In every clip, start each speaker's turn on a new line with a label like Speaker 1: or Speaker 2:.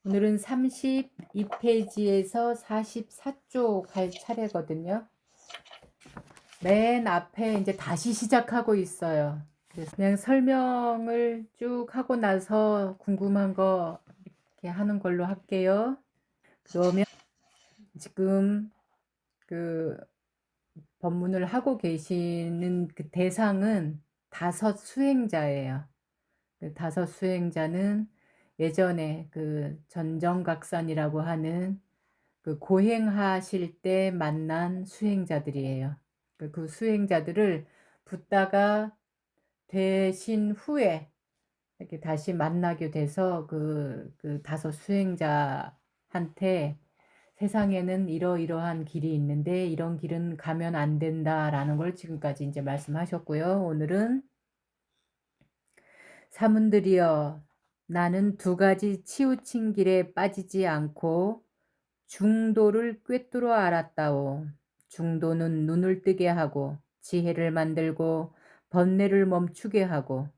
Speaker 1: 오늘은 32페이지에서 44쪽 갈 차례거든요. 맨 앞에 이제 다시 시작하고 있어요. 그래서 그냥 설명을 쭉 하고 나서 궁금한 거 이렇게 하는 걸로 할게요. 그러면 지금 그 법문을 하고 계시는 그 대상은 다섯 수행자예요. 그 다섯 수행자는 예전에 그 전정각산이라고 하는 그 고행하실 때 만난 수행자들이에요. 그 수행자들을 붓다가 되신 후에 이렇게 다시 만나게 돼서 그 다섯 수행자한테 세상에는 이러이러한 길이 있는데 이런 길은 가면 안 된다라는 걸 지금까지 이제 말씀하셨고요. 오늘은 사문들이여, 나는 두 가지 치우친 길에 빠지지 않고 중도를 꿰뚫어 알았다오. 중도는 눈을 뜨게 하고 지혜를 만들고 번뇌를 멈추게 하고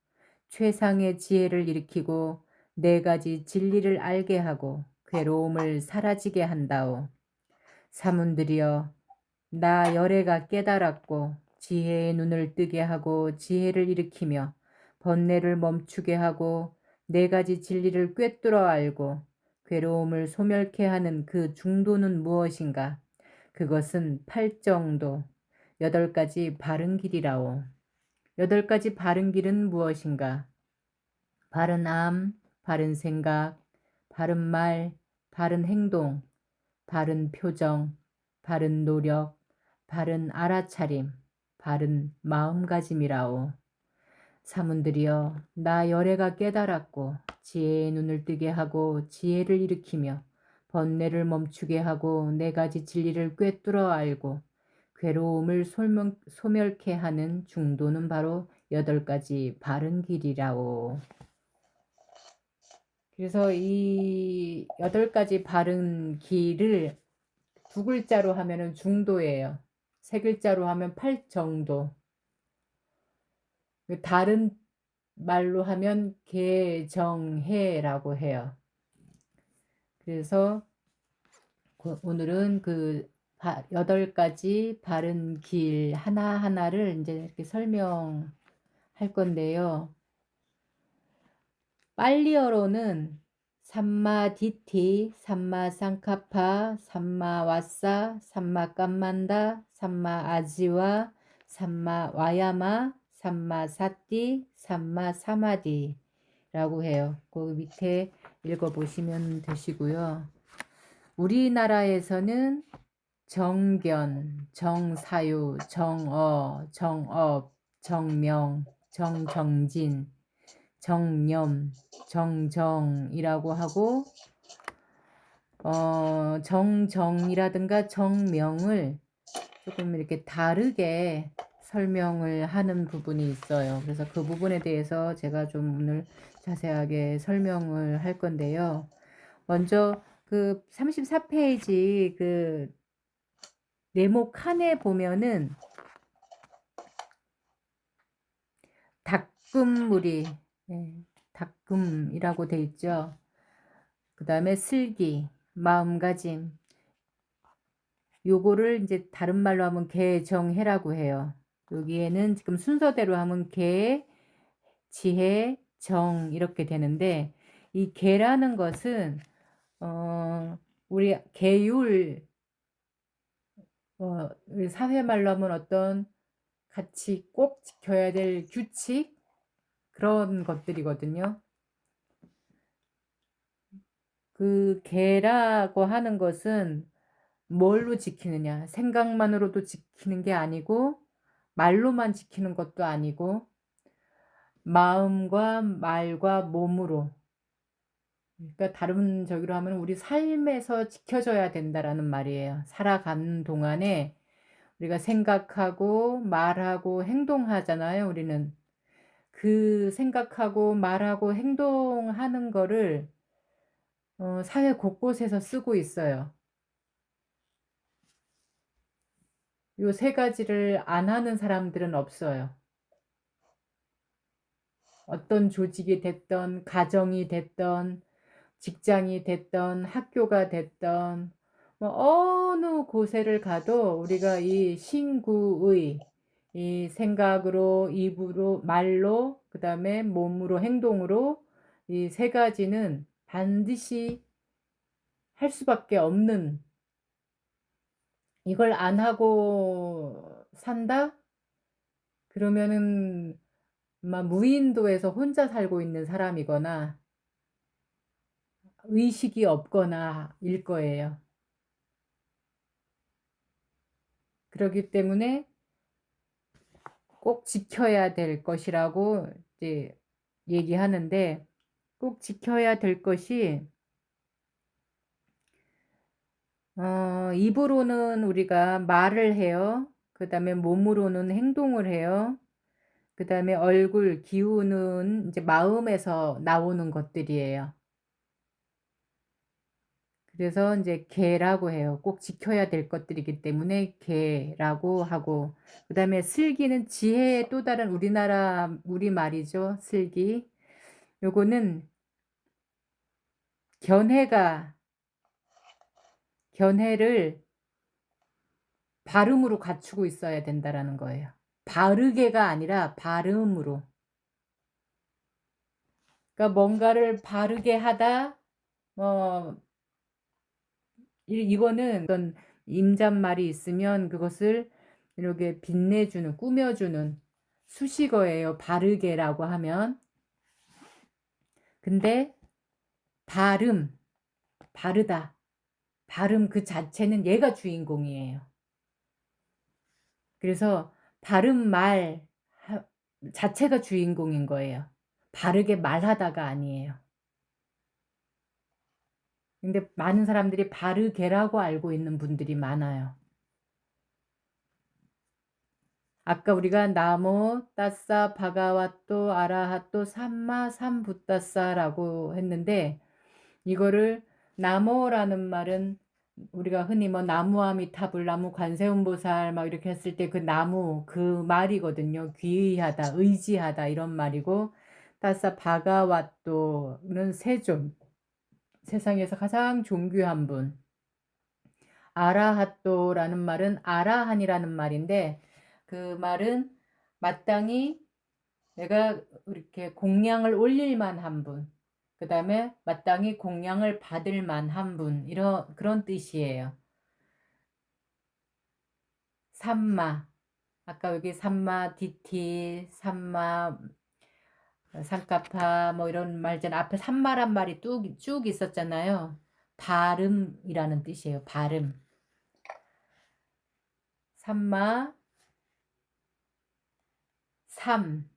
Speaker 1: 최상의 지혜를 일으키고 네 가지 진리를 알게 하고 괴로움을 사라지게 한다오. 사문들이여, 나 열애가 깨달았고 지혜의 눈을 뜨게 하고 지혜를 일으키며 번뇌를 멈추게 하고 네 가지 진리를 꿰뚫어 알고 괴로움을 소멸케 하는 그 중도는 무엇인가? 그것은 팔정도, 여덟 가지 바른 길이라오. 여덟 가지 바른 길은 무엇인가? 바른 암, 바른 생각, 바른 말, 바른 행동, 바른 표정, 바른 노력, 바른 알아차림, 바른 마음가짐이라오. 사문들이여, 나 열애가 깨달았고 지혜의 눈을 뜨게 하고 지혜를 일으키며 번뇌를 멈추게 하고 네 가지 진리를 꿰뚫어 알고 괴로움을 소멸케 하는 중도는 바로 여덟 가지 바른 길이라오. 그래서 이 여덟 가지 바른 길을 두 글자로 하면은 중도예요. 세 글자로 하면 팔정도. 다른 말로 하면 개정해라고 해요. 그래서 오늘은 그 여덟 가지 바른 길 하나하나를 이제 이렇게 설명할 건데요. 빨리어로는 삼마디티, 삼마상카파, 삼마와사, 삼마깜만다, 삼마아지와, 삼마와야마, 삼마사띠, 삼마사마디라고 해요. 그 밑에 읽어보시면 되시고요. 우리나라에서는 정견, 정사유, 정어, 정업, 정명, 정정진, 정념, 정정이라고 하고 정정이라든가 정명을 조금 이렇게 다르게 설명을 하는 부분이 있어요. 그래서 그 부분에 대해서 제가 좀 오늘 자세하게 설명을 할 건데요. 먼저 그 34페이지 그 네모 칸에 보면은 닦음무리, 닦음이라고 돼 있죠. 그 다음에 슬기, 마음가짐. 요거를 이제 다른 말로 하면 개정해라고 해요. 여기에는 지금 순서대로 하면 개, 지혜, 정 이렇게 되는데 이 개라는 것은 우리 계율, 우리 사회말로 하면 어떤 같이 꼭 지켜야 될 규칙 그런 것들이거든요. 그 개라고 하는 것은 뭘로 지키느냐? 생각만으로도 지키는 게 아니고 말로만 지키는 것도 아니고 마음과 말과 몸으로, 그러니까 다른 저기로 하면 우리 삶에서 지켜져야 된다라는 말이에요. 살아가는 동안에 우리가 생각하고 말하고 행동하잖아요. 우리는 그 생각하고 말하고 행동하는 거를 사회 곳곳에서 쓰고 있어요. 요 세 가지를 안 하는 사람들은 없어요. 어떤 조직이 됐던 가정이 됐던 직장이 됐던 학교가 됐던 뭐 어느 곳에를 가도 우리가 이 신구의 이 생각으로, 입으로, 말로, 그다음에 몸으로, 행동으로 이 세 가지는 반드시 할 수밖에 없는, 이걸 안 하고 산다? 그러면은 막 무인도에서 혼자 살고 있는 사람이거나 의식이 없거나 일 거예요. 그렇기 때문에 꼭 지켜야 될 것이라고 이제 얘기하는데, 꼭 지켜야 될 것이 입으로는 우리가 말을 해요. 그다음에 몸으로는 행동을 해요. 그다음에 얼굴 기운은 이제 마음에서 나오는 것들이에요. 그래서 이제 계라고 해요. 꼭 지켜야 될 것들이기 때문에 계라고 하고, 그다음에 슬기는 지혜의 또 다른 우리말이죠. 슬기. 요거는 견해가 견해를 발음으로 갖추고 있어야 된다라는 거예요. 바르게가 아니라 발음으로. 그러니까 뭔가를 바르게 하다, 뭐 이거는 어떤 임잣말이 있으면 그것을 이렇게 빛내주는, 꾸며주는 수식어예요. 바르게라고 하면. 근데 발음, 바르다, 발음 그 자체는 얘가 주인공이에요. 그래서 바른 말 자체가 주인공인 거예요. 바르게 말하다가 아니에요. 근데 많은 사람들이 바르게라고 알고 있는 분들이 많아요. 아까 우리가 나모 따싸 바가와또 아라하또 삼마 삼부따싸라고 했는데, 이거를 나모라는 말은 우리가 흔히 뭐 나무 아미타불, 나무 관세음보살 막 이렇게 했을 때 그 나무 그 말이거든요. 귀의하다, 의지하다 이런 말이고, 따싸 바가와또는 세존, 세상에서 가장 존귀한 분. 아라하또라는 말은 아라한이라는 말인데, 그 말은 마땅히 내가 이렇게 공양을 올릴 만한 분, 그 다음에 마땅히 공양을 받을 만한 분, 이런 그런 뜻이에요. 삼마, 아까 여기 삼마 디티, 삼마 상카파 뭐 이런 말잖아. 앞에 삼마란 말이 쭉 있었잖아요. 발음이라는 뜻이에요. 발음. 삼마, 삼,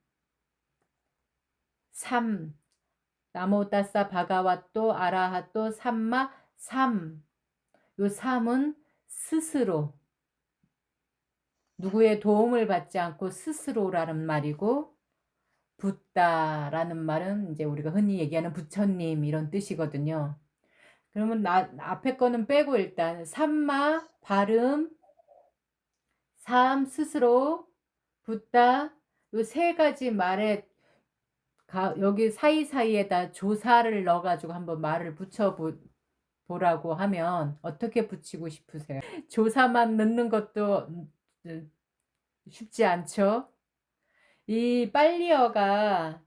Speaker 1: 삼, 나모따싸 바가와또 아라하또 삼마, 삼. 요 삼은 스스로, 누구의 도움을 받지 않고 스스로라는 말이고, 붓다라는 말은 이제 우리가 흔히 얘기하는 부처님 이런 뜻이거든요. 그러면 앞에 거는 빼고 일단 삼마 발음, 삼 스스로, 붓다, 요 세 가지 말에 여기 사이사이에다 조사를 넣어가지고 한번 말을 보라고 하면 어떻게 붙이고 싶으세요? 조사만 넣는 것도 쉽지 않죠. 이 빨리어가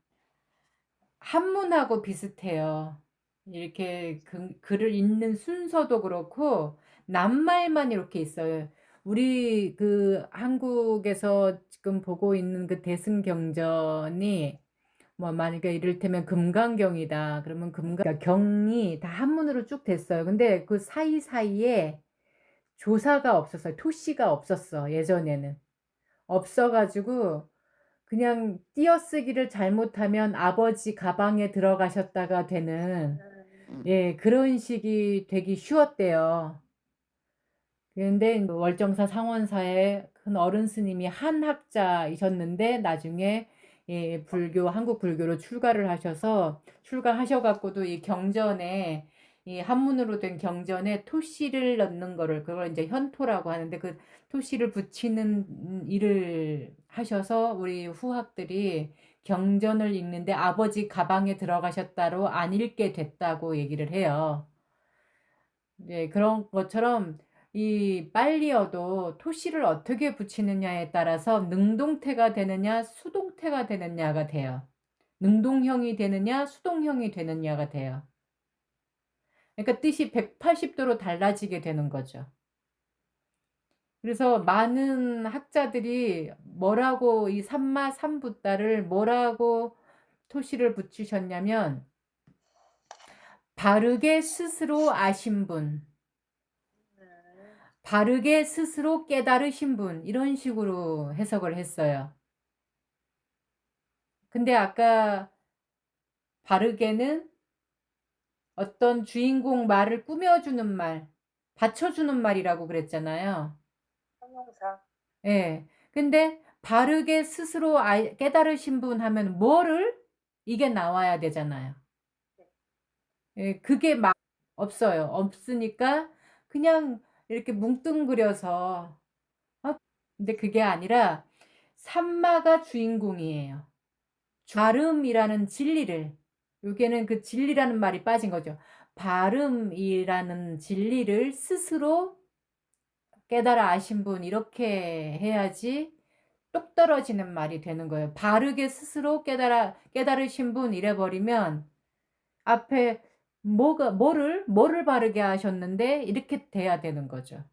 Speaker 1: 한문하고 비슷해요. 이렇게 글을 읽는 순서도 그렇고 낱말만 이렇게 있어요. 우리 그 한국에서 지금 보고 있는 그 대승경전이 뭐 만약에 이를테면 금강경이다. 그러면 그러니까 경이 다 한문으로 쭉 됐어요. 근데 그 사이사이에 조사가 없었어요. 토시가 없었어. 예전에는. 없어가지고 그냥 띄어쓰기를 잘못하면 아버지 가방에 들어가셨다가 되는, 예, 그런 식이 되기 쉬웠대요. 그런데 월정사 상원사의 큰 어른 스님이 한학자이셨는데 나중에 예, 한국 불교로 출가하셔갖고도 이 경전에, 이 한문으로 된 경전에 토시를 넣는 거를, 그걸 이제 현토라고 하는데, 그 토시를 붙이는 일을 하셔서 우리 후학들이 경전을 읽는데 아버지 가방에 들어가셨다로 안 읽게 됐다고 얘기를 해요. 네, 그런 것처럼 이 빨리어도 토시를 어떻게 붙이느냐에 따라서 능동태가 되느냐 수동태가 되느냐가 돼요. 능동형이 되느냐 수동형이 되느냐가 돼요. 그러니까 뜻이 180도로 달라지게 되는 거죠. 그래서 많은 학자들이 뭐라고 이 삼마 삼붓다를 뭐라고 토시를 붙이셨냐면 바르게 스스로 아신 분, 바르게 스스로 깨달으신 분 이런 식으로 해석을 했어요. 근데 아까 바르게는 어떤 주인공 말을 꾸며주는 말, 받쳐주는 말이라고 그랬잖아요.
Speaker 2: 형용사.
Speaker 1: 예. 근데 바르게 스스로 깨달으신 분 하면 뭐를? 이게 나와야 되잖아요. 예, 그게 막 없어요. 없으니까 그냥 이렇게 뭉뚱그려서 근데 그게 아니라 삼마가 주인공이에요. 발음이라는 진리를 요게는 그 진리라는 말이 빠진 거죠. 발음이라는 진리를 스스로 깨달아 아신 분 이렇게 해야지 똑 떨어지는 말이 되는 거예요. 바르게 스스로 깨달으신 분 이래 버리면 앞에 뭐를 바르게 하셨는데 이렇게 돼야 되는 거죠.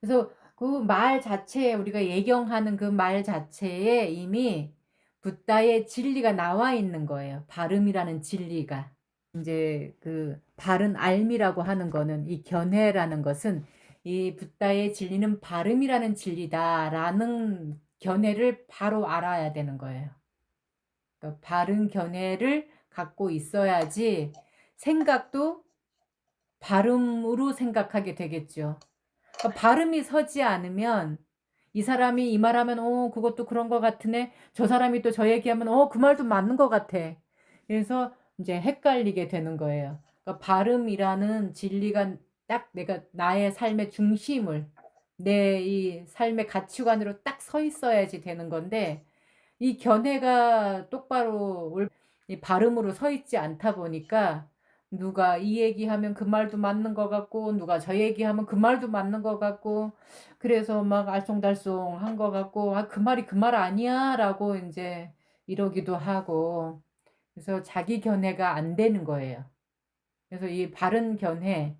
Speaker 1: 그래서 그 말 자체에 우리가 예경하는 그 말 자체에 이미 붓다의 진리가 나와 있는 거예요. 발음이라는 진리가. 이제 그 바른 알미라고 하는 거는 이 견해라는 것은 이 붓다의 진리는 발음이라는 진리다라는 견해를 바로 알아야 되는 거예요. 그러니까 바른 견해를 갖고 있어야지 생각도 발음으로 생각하게 되겠죠. 그러니까 발음이 서지 않으면 이 사람이 이 말하면 그것도 그런 것 같으네. 저 사람이 또 저 얘기하면 그 말도 맞는 것 같아. 그래서 이제 헷갈리게 되는 거예요. 그러니까 발음이라는 진리가 딱 내가 나의 삶의 중심을 내 이 삶의 가치관으로 딱 서 있어야지 되는 건데 이 견해가 똑바로 이 발음으로 서 있지 않다 보니까 누가 이 얘기하면 그 말도 맞는 것 같고 누가 저 얘기하면 그 말도 맞는 것 같고 그래서 막 알쏭달쏭한 것 같고 그 말이 그 말 아니야라고 이제 이러기도 하고 그래서 자기 견해가 안 되는 거예요. 그래서 이 바른 견해,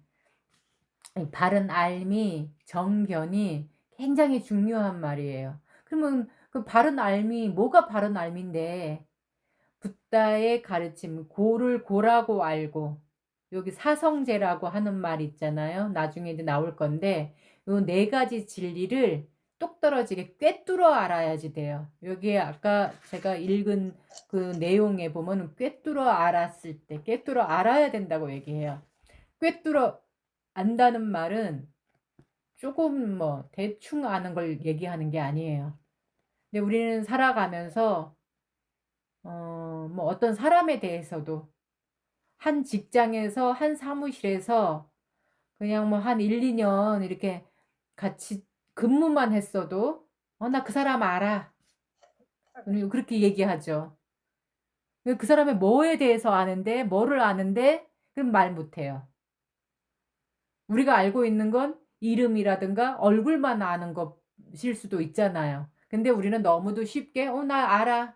Speaker 1: 이 바른 알미, 정견이 굉장히 중요한 말이에요. 그러면 그 바른 알미 뭐가 바른 알미인데 붓다의 가르침 고를 고라고 알고 여기 사성제라고 하는 말 있잖아요. 나중에 이제 나올 건데 요 네 가지 진리를 똑떨어지게 꿰뚫어 알아야지 돼요. 여기에 아까 제가 읽은 그 내용에 보면 꿰뚫어 알았을 때 꿰뚫어 알아야 된다고 얘기해요. 꿰뚫어 안다는 말은 조금 뭐 대충 아는 걸 얘기하는 게 아니에요. 근데 우리는 살아가면서 뭐 어떤 사람에 대해서도 한 직장에서 한 사무실에서 그냥 뭐 한 1, 2년 이렇게 같이 근무만 했어도 나 그 사람 알아. 우리 그렇게 얘기하죠. 그 사람의 뭐에 대해서 아는데 뭐를 아는데 그럼 말 못해요. 우리가 알고 있는 건 이름이라든가 얼굴만 아는 것일 수도 있잖아요. 근데 우리는 너무도 쉽게 나 알아.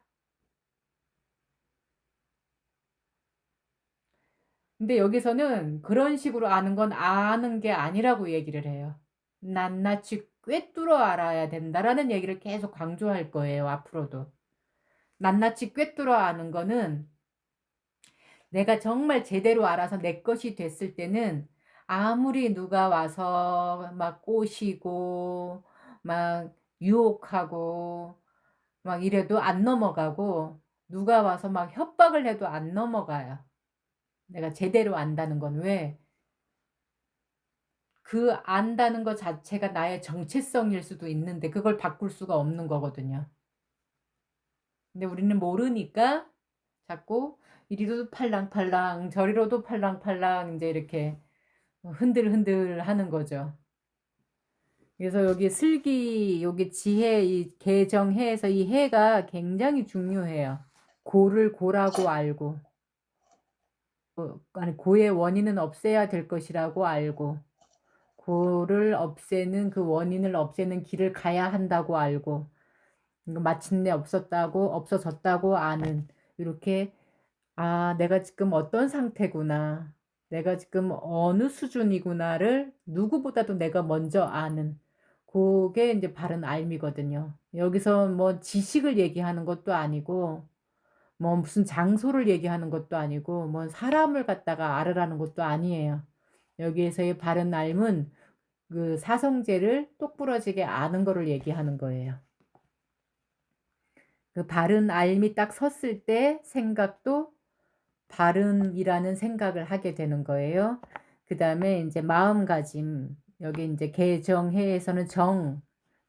Speaker 1: 근데 여기서는 그런 식으로 아는 건 아는 게 아니라고 얘기를 해요. 낱낱이 꿰뚫어 알아야 된다라는 얘기를 계속 강조할 거예요, 앞으로도. 낱낱이 꿰뚫어 아는 거는 내가 정말 제대로 알아서 내 것이 됐을 때는 아무리 누가 와서 막 꼬시고 막 유혹하고 막 이래도 안 넘어가고 누가 와서 막 협박을 해도 안 넘어가요. 내가 제대로 안다는 건 왜? 그 안다는 것 자체가 나의 정체성일 수도 있는데 그걸 바꿀 수가 없는 거거든요. 근데 우리는 모르니까 자꾸 이리로도 팔랑팔랑 저리로도 팔랑팔랑 인제 이렇게 흔들흔들 하는 거죠. 그래서 여기 슬기, 여기 지혜, 이 개정해에서 이 해가 굉장히 중요해요. 고를 고라고 알고, 아니, 고의 원인은 없애야 될 것이라고 알고, 고를 없애는 그 원인을 없애는 길을 가야 한다고 알고, 마침내 없어졌다고 아는, 이렇게, 아, 내가 지금 어떤 상태구나. 내가 지금 어느 수준이구나를 누구보다도 내가 먼저 아는, 그게 이제 바른 알미거든요. 여기서 뭐 지식을 얘기하는 것도 아니고, 뭐 무슨 장소를 얘기하는 것도 아니고, 뭐 사람을 갖다가 알으라는 것도 아니에요. 여기에서의 바른 알은 그 사성제를 똑부러지게 아는 거를 얘기하는 거예요. 그 바른 알미 딱 섰을 때 생각도 바른이라는 생각을 하게 되는 거예요. 그 다음에 이제 마음가짐. 여기 이제 개정해에서는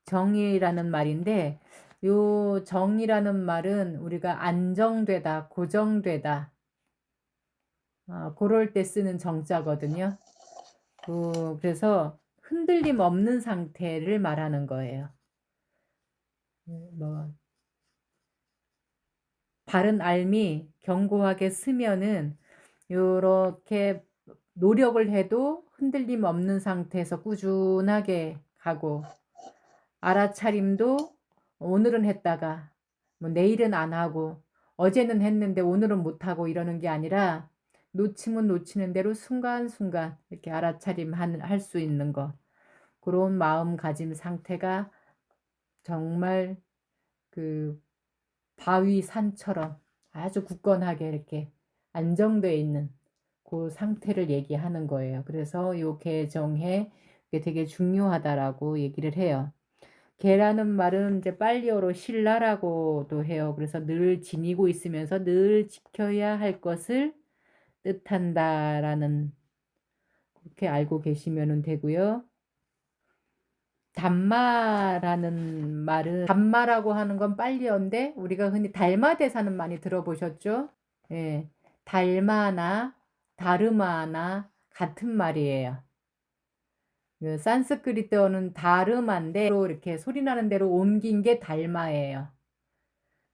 Speaker 1: 정이라는 말인데, 요 정이라는 말은 우리가 안정되다, 고정되다, 그럴 때 쓰는 정자거든요. 그래서 흔들림 없는 상태를 말하는 거예요. 뭐 바른 알미 견고하게 쓰면은 요렇게 노력을 해도 흔들림 없는 상태에서 꾸준하게 가고, 알아차림도 오늘은 했다가 뭐 내일은 안 하고, 어제는 했는데 오늘은 못 하고 이러는 게 아니라 놓치면 놓치는 대로 순간순간 이렇게 알아차림 할 수 있는 거, 그런 마음가짐 상태가 정말 그 바위 산처럼 아주 굳건하게 이렇게 안정되어 있는 그 상태를 얘기하는 거예요. 그래서 요 개정해 이게 되게 중요하다라고 얘기를 해요. 개라는 말은 이제 빨리어로 신라라고도 해요. 그래서 늘 지니고 있으면서 늘 지켜야 할 것을 뜻한다라는, 그렇게 알고 계시면 되고요. 담마라는 말은, 담마라고 하는 건 빨리어인데 우리가 흔히 달마대사는 많이 들어보셨죠? 예, 달마나 다르마나 같은 말이에요. 그 산스크리트어는 다르마인데 이렇게 소리 나는 대로 옮긴 게 달마예요.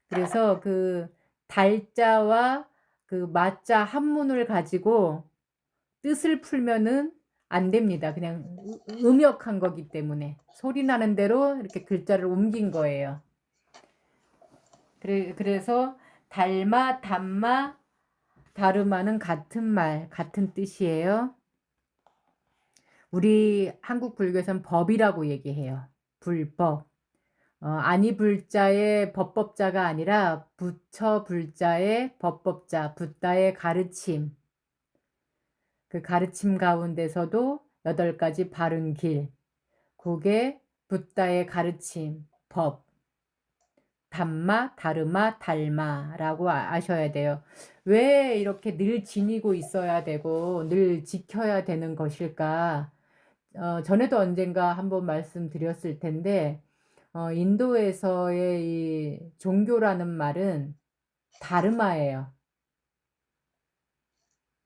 Speaker 1: 그래서 그 달자와 그 마자 한문을 가지고 뜻을 풀면은 안 됩니다. 그냥 음역한 거기 때문에 소리 나는 대로 이렇게 글자를 옮긴 거예요. 그래서 달마, 담마, 다르마는 같은 말, 같은 뜻이에요. 우리 한국 불교에서는 법이라고 얘기해요. 불법. 아니 불자의 법법자가 아니라 부처 불자의 법법자, 붓다의 가르침. 그 가르침 가운데서도 8가지 바른 길. 그게 붓다의 가르침, 법. 담마, 다르마, 달마라고 아셔야 돼요. 왜 이렇게 늘 지니고 있어야 되고 늘 지켜야 되는 것일까? 전에도 언젠가 한번 말씀드렸을 텐데, 인도에서의 이 종교라는 말은 다르마예요.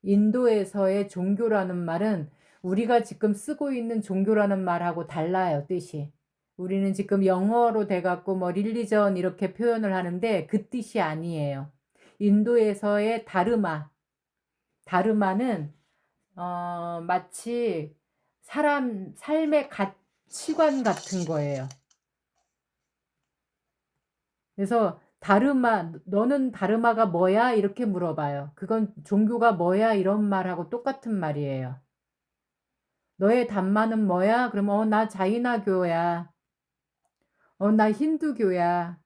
Speaker 1: 인도에서의 종교라는 말은 우리가 지금 쓰고 있는 종교라는 말하고 달라요, 뜻이. 우리는 지금 영어로 돼갖고 뭐 릴리전 이렇게 표현을 하는데 그 뜻이 아니에요. 인도에서의 다르마는 마치 삶의 가치관 같은 거예요. 그래서 너는 다르마가 뭐야? 이렇게 물어봐요. 그건 종교가 뭐야? 이런 말하고 똑같은 말이에요. 너의 담마는 뭐야? 그러면 나 자이나교야. 나 힌두교야.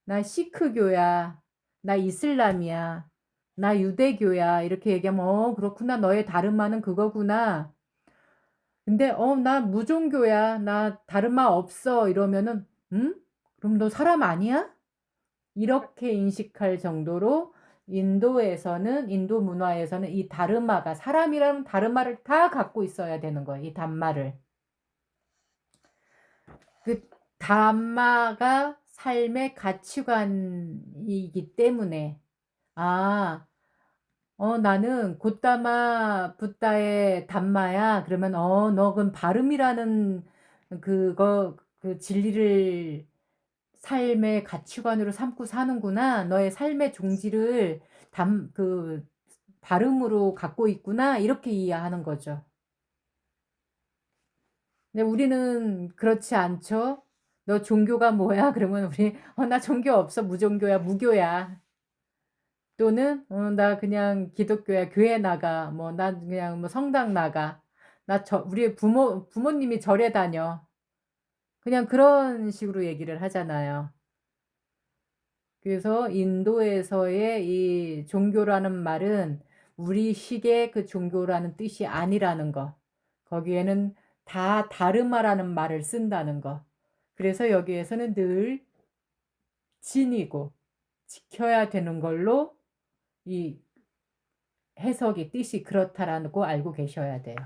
Speaker 1: 나 시크교야. 나 이슬람이야. 나 유대교야. 이렇게 얘기하면 그렇구나. 너의 다르마는 그거구나. 근데 나 무종교야. 나 다르마 없어. 이러면은 그럼 너 사람 아니야? 이렇게 인식할 정도로 인도 문화에서는 이 다르마가, 사람이라면 다르마를 다 갖고 있어야 되는 거예요. 이 담마를. 그 담마가 삶의 가치관이기 때문에, 나는 곧다마 붓다의 담마야. 그러면 너 그건 발음이라는 그 진리를 삶의 가치관으로 삼고 사는구나. 너의 삶의 종지를 발음으로 갖고 있구나. 이렇게 이해하는 거죠. 근데 우리는 그렇지 않죠. 너 종교가 뭐야? 그러면 우리, 나 종교 없어. 무종교야. 무교야. 또는, 나 그냥 기독교야. 교회 나가. 뭐, 나 그냥 뭐 성당 나가. 우리 부모님이 절에 다녀. 그냥 그런 식으로 얘기를 하잖아요. 그래서 인도에서의 이 종교라는 말은 우리식의 그 종교라는 뜻이 아니라는 거. 거기에는 다 다르마라는 말을 쓴다는 거. 그래서 여기에서는 늘 지니고 지켜야 되는 걸로 이 해석이 뜻이 그렇다라고 알고 계셔야 돼요.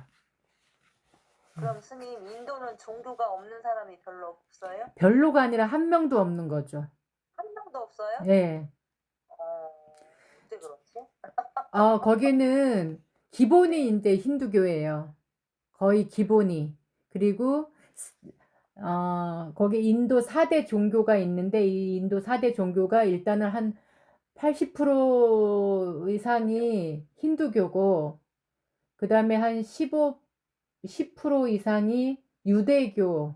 Speaker 2: 그럼 스님, 인도는 종교가 없는 사람이 별로 없어요?
Speaker 1: 별로가 아니라 한 명도 없는 거죠.
Speaker 2: 한 명도 없어요?
Speaker 1: 네.
Speaker 2: 어째 그렇지?
Speaker 1: 거기는 기본이 이제 힌두교예요. 거의 기본이. 그리고 거기 인도 4대 종교가 있는데 이 인도 4대 종교가 일단은 한 80% 이상이 힌두교고 그 다음에 한 10% 이상이 유대교.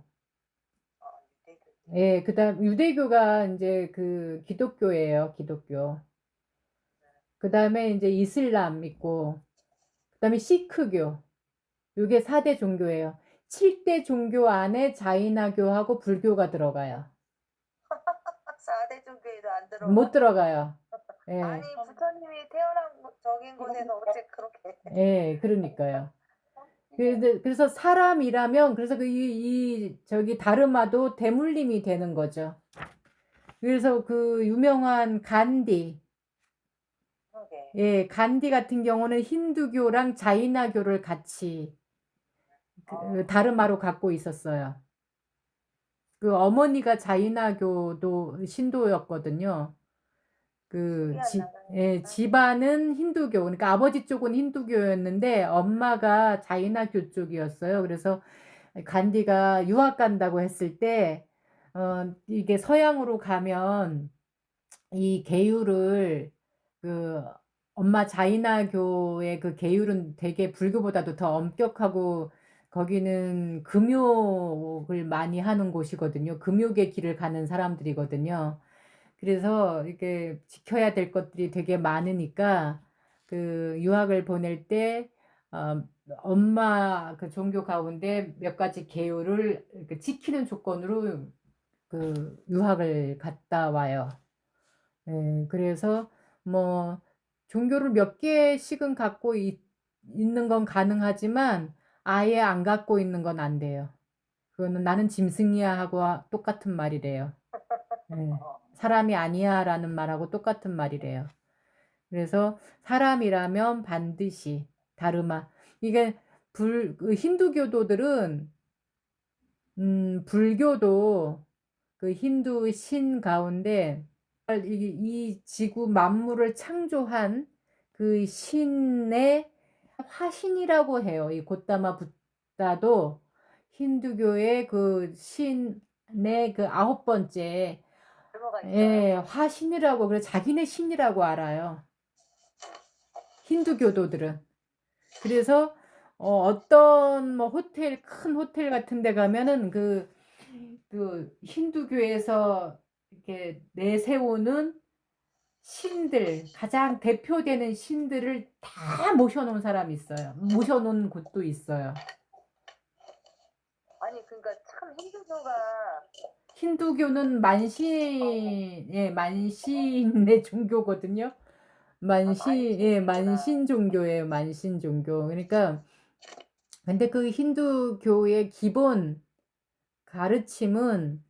Speaker 1: 예, 그 다음 유대교가 이제 그 기독교예요. 기독교. 그 다음에 이제 이슬람 있고 그 다음에 시크교. 이게 4대 종교예요. 7대 종교 안에 자이나교하고 불교가 들어가요.
Speaker 2: 4대 종교에도 안 들어가?
Speaker 1: 못 들어가요. 예.
Speaker 2: 아니, 부처님이 태어난 저긴 곳에서 어째 그렇게.
Speaker 1: 예, 그러니까요. 그래서 사람이라면, 그래서 저기 다르마도 대물림이 되는 거죠. 그래서 그 유명한 간디,
Speaker 2: 그러게.
Speaker 1: 예, 간디 같은 경우는 힌두교랑 자이나교를 같이 다르마로 갖고 있었어요. 그 어머니가 자이나교도 신도였거든요. 예, 집안은 힌두교, 그러니까 아버지 쪽은 힌두교였는데 엄마가 자이나교 쪽이었어요. 그래서 간디가 유학 간다고 했을 때, 이게 서양으로 가면 이 계율을 그 엄마 자이나교의 그 계율은 되게 불교보다도 더 엄격하고 거기는 금욕을 많이 하는 곳이거든요. 금욕의 길을 가는 사람들이거든요. 그래서 이렇게 지켜야 될 것들이 되게 많으니까 그 유학을 보낼 때 엄마 그 종교 가운데 몇 가지 계율을 이렇게 지키는 조건으로 그 유학을 갔다 와요. 예, 그래서 뭐 종교를 몇 개씩은 갖고 있는 건 가능하지만 아예 안 갖고 있는 건 안 돼요. 그거는 나는 짐승이야 하고 똑같은 말이래요. 예, 사람이 아니야 라는 말하고 똑같은 말이래요. 그래서 사람이라면 반드시 다르마. 이게 그 힌두교도들은 불교도 그 힌두 신 가운데 이 지구 만물을 창조한 그 신의 화신이라고 해요. 이 고타마 붓다도 힌두교의 그 신의 그 9번째 예, 화신이라고 그래 자기네 신이라고 알아요. 힌두교도들은. 그래서 어떤 뭐 큰 호텔 같은 데 가면은 그 힌두교에서 이렇게 내세우는 신들, 가장 대표되는 신들을 다 모셔놓은 사람이 있어요. 모셔놓은 곳도 있어요.
Speaker 2: 아니, 그러니까 참 힌두교가
Speaker 1: 힌두교는 만신의 종교거든요. 만신 종교예요. 만신 종교. 그러니까 근데 그 힌두교의 기본 가르침은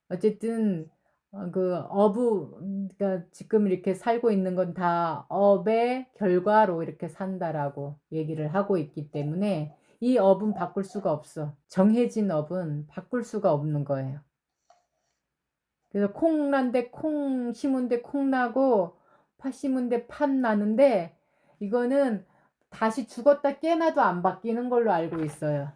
Speaker 1: 어쨌든 그러니까 지금 이렇게 살고 있는 건 다 업의 결과로 이렇게 산다라고 얘기를 하고 있기 때문에 이 업은 바꿀 수가 없어. 정해진 업은 바꿀 수가 없는 거예요. 그래서 콩 난데 콩 심은데 콩 나고 팥 심은데 팥 나는데 이거는 다시 죽었다 깨나도 안 바뀌는 걸로 알고 있어요.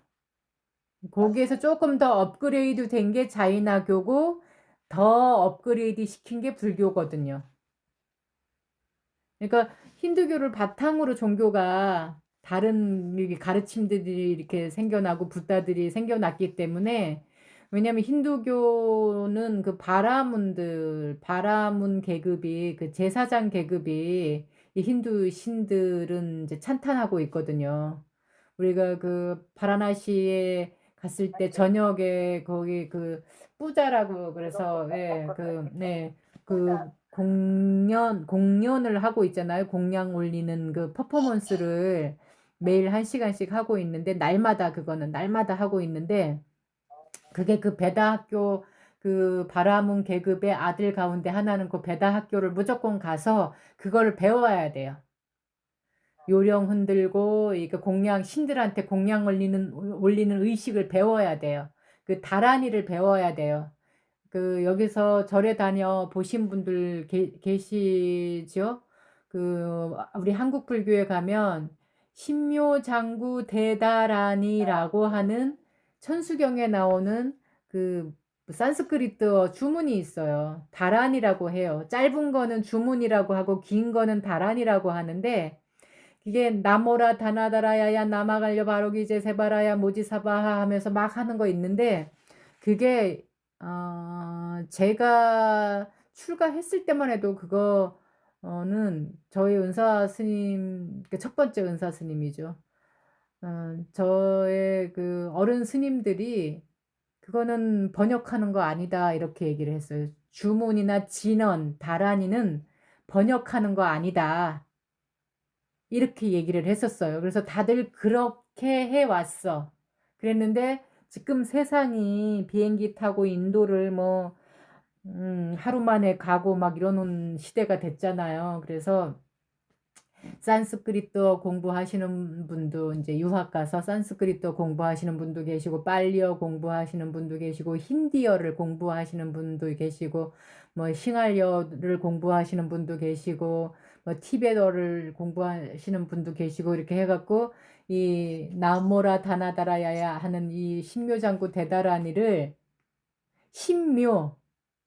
Speaker 1: 거기에서 조금 더 업그레이드 된 게 자이나교고 더 업그레이드 시킨 게 불교거든요. 그러니까 힌두교를 바탕으로 종교가 다른 가르침들이 이렇게 생겨나고 붓다들이 생겨났기 때문에, 왜냐면 힌두교는 그 바라문 계급이, 그 제사장 계급이 이 힌두 신들은 이제 찬탄하고 있거든요. 우리가 그 바라나시에 갔을 때
Speaker 2: 맞죠.
Speaker 1: 저녁에 거기 그 뿌자라고 그래서, 그 공연을 하고 있잖아요. 공양 올리는 그 퍼포먼스를 매일 1시간씩 하고 있는데, 그거는 날마다 하고 있는데, 그게 그 베다 학교, 그 바라문 계급의 아들 가운데 하나는 그 베다 학교를 무조건 가서 그거를 배워야 돼요. 요령 흔들고, 이거 신들한테 공양 올리는 의식을 배워야 돼요. 그 다란이를 배워야 돼요. 그 여기서 절에 다녀 보신 분들 계시죠? 그 우리 한국 불교에 가면 신묘장구 대다란이라고 하는 천수경에 나오는 그 산스크리트어 주문이 있어요. 다란이라고 해요. 짧은 거는 주문이라고 하고 긴 거는 다란이라고 하는데, 이게 나모라 다나다라야야 나마갈려 바로기제 세바라야 모지사바하 하면서 막 하는 거 있는데, 그게 제가 출가했을 때만 해도 그거는 저희 은사 스님, 그 첫 번째 은사 스님이죠. 저의 그 어른 스님들이 그거는 번역하는 거 아니다 이렇게 얘기를 했어요. 주문이나 진언, 다란이는 번역하는 거 아니다. 이렇게 얘기를 했었어요. 그래서 다들 그렇게 해왔어. 그랬는데 지금 세상이 비행기 타고 인도를 뭐 하루 만에 가고 막 이러는 시대가 됐잖아요. 그래서 산스크리트어 공부하시는 분도 이제 유학 가서 산스크리트어 공부하시는 분도 계시고, 빨리어 공부하시는 분도 계시고, 힌디어를 공부하시는 분도 계시고, 뭐 싱할리어를 공부하시는 분도 계시고, 뭐 티베터를 공부하시는 분도 계시고, 이렇게 해갖고 이 나모라 다나다라야야 하는 이 신묘장구 대다라니를, 신묘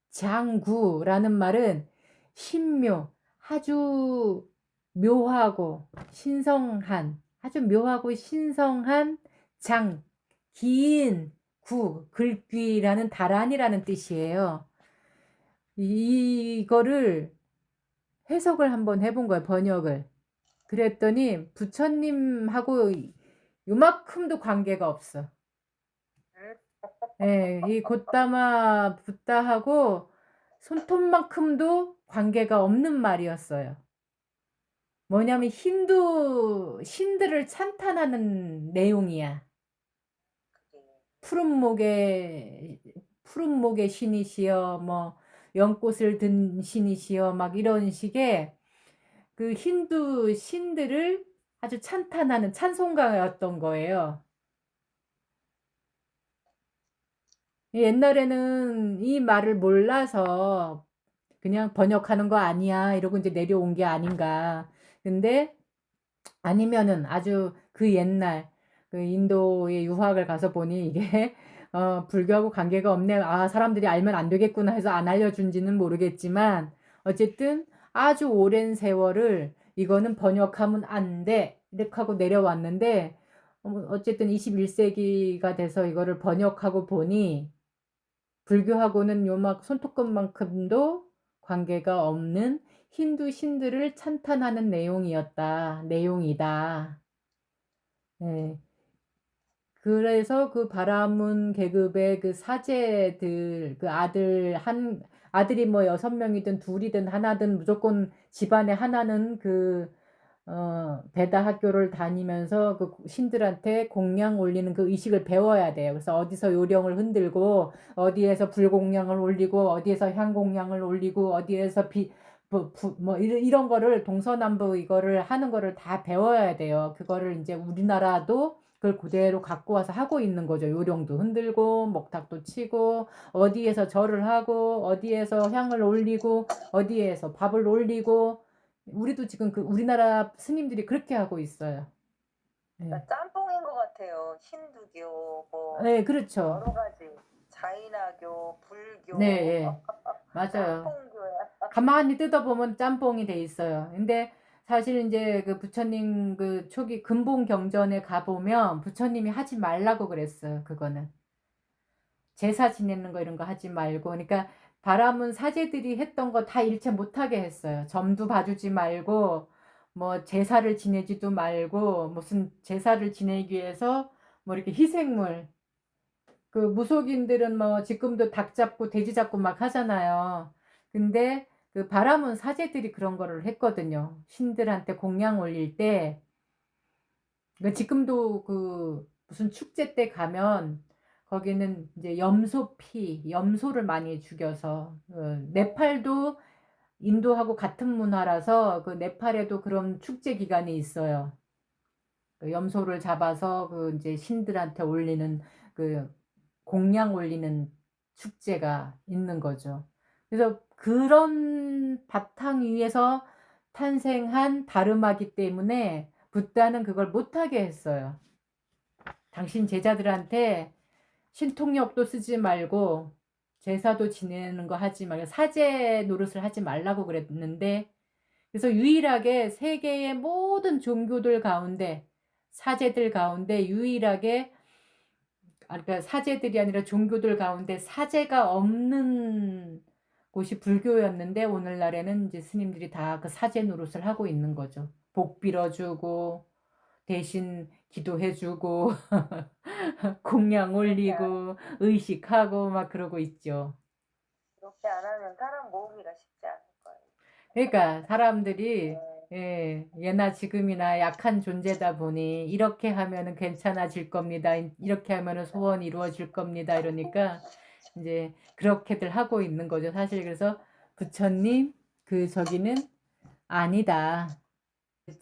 Speaker 1: 장구라는 말은 신묘, 아주 묘하고 신성한, 아주 묘하고 신성한 장, 긴 글귀라는 다란이라는 뜻이에요. 이거를 해석을 한번 해본 거예요, 번역을. 그랬더니 부처님하고 요만큼도 관계가 없어. 예, 이 곧다마 붓다하고 손톱만큼도 관계가 없는 말이었어요. 뭐냐면 힌두 신들을 찬탄하는 내용이야. 푸른 목의 신이시여, 뭐 연꽃을 든 신이시여, 막 이런 식의 그 힌두 신들을 아주 찬탄하는 찬송가였던 거예요. 옛날에는 이 말을 몰라서 그냥 번역하는 거 아니야 이러고 이제 내려온 게 아닌가. 근데 아니면은 아주 그 옛날 그 인도에 유학을 가서 보니 이게 불교하고 관계가 없네. 아, 사람들이 알면 안 되겠구나 해서 안 알려준지는 모르겠지만, 어쨌든 아주 오랜 세월을 이거는 번역하면 안 돼. 이렇게 하고 내려왔는데, 어쨌든 21세기가 돼서 이거를 번역하고 보니 불교하고는 요막 손톱끝만큼도 관계가 없는 힌두 신들을 찬탄하는 내용이다. 네. 그래서 그 바라문 계급의 그 사제들, 그 아들이 뭐 6명이든 둘이든 하나든 무조건 집안에 하나는 베다 학교를 다니면서 그 신들한테 공양 올리는 그 의식을 배워야 돼요. 그래서 어디서 요령을 흔들고, 어디에서 불공양을 올리고, 어디에서 향공양을 올리고, 어디에서 뭐 이런 거를 동서남북 이거를 하는 거를 다 배워야 돼요. 그거를 이제 우리나라도 그걸 그대로 갖고 와서 하고 있는 거죠. 요령도 흔들고, 목탁도 치고, 어디에서 절을 하고, 어디에서 향을 올리고, 어디에서 밥을 올리고, 우리도 지금 그 우리나라 스님들이 그렇게 하고 있어요. 네.
Speaker 2: 짬뽕인 것 같아. 같아요. 힌두교, 뭐
Speaker 1: 네, 그렇죠.
Speaker 2: 여러 가지 자이나교, 불교,
Speaker 1: 네, 예. 맞아요.
Speaker 2: 짬뽕교야.
Speaker 1: 가만히 뜯어보면 짬뽕이 돼 있어요. 근데 사실 이제 그 부처님 그 초기 근본 경전에 가보면 부처님이 하지 말라고 그랬어요. 그거는. 제사 지내는 거 이런 거 하지 말고. 그러니까 바라문 사제들이 했던 거 다 일체 못하게 했어요. 점도 봐주지 말고, 뭐 제사를 지내지도 말고, 무슨 제사를 지내기 위해서 뭐 이렇게 희생물, 그 무속인들은 뭐 지금도 닭 잡고 돼지 잡고 막 하잖아요. 근데 그 바라문 사제들이 그런 거를 했거든요. 신들한테 공양 올릴 때. 그 지금도 그 무슨 축제 때 가면 거기는 이제 염소를 많이 죽여서 네팔도 인도하고 같은 문화라서 그 네팔에도 그런 축제 기간이 있어요. 그 염소를 잡아서 그 이제 신들한테 올리는 그 공양 올리는 축제가 있는 거죠. 그래서 그런 바탕 위에서 탄생한 다르마기 때문에 붓다는 그걸 못하게 했어요. 당신 제자들한테 신통력도 쓰지 말고 제사도 지내는 거 하지 말고 사제 노릇을 하지 말라고 그랬는데, 그래서 유일하게 세계의 모든 종교들 가운데 사제들 가운데 유일하게, 그러니까 사제들이 아니라 종교들 가운데 사제가 없는 곳이 불교였는데 오늘날에는 이제 스님들이 다 그 사제 노릇을 하고 있는 거죠. 복 빌어주고 대신 기도해주고 공양 올리고 의식하고 막 그러고 있죠.
Speaker 2: 그렇게 안 하면 사람 모으기가 쉽지 않을 거예요.
Speaker 1: 그러니까 사람들이
Speaker 2: 네.
Speaker 1: 예나 지금이나 약한 존재다 보니 이렇게 하면은 괜찮아질 겁니다. 이렇게 하면은 소원이 이루어질 겁니다. 이러니까 이제 그렇게들 하고 있는 거죠. 사실 그래서 부처님 그 저기는 아니다.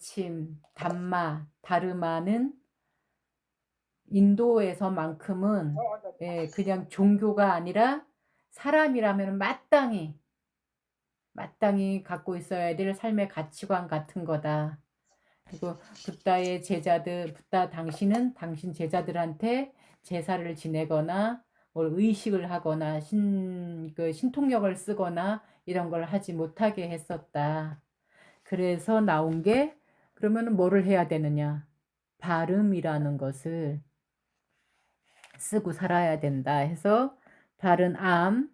Speaker 1: 침, 담마, 다르마는 인도에서만큼은 그냥 종교가 아니라 사람이라면 마땅히 갖고 있어야 될 삶의 가치관 같은 거다. 그리고 붓다 당신은 당신 제자들한테 제사를 지내거나 뭘 의식을 하거나 그 신통력을 쓰거나 이런 걸 하지 못하게 했었다. 그래서 나온 게 그러면은 뭐를 해야 되느냐? 발음이라는 것을 쓰고 살아야 된다 해서 바른 암,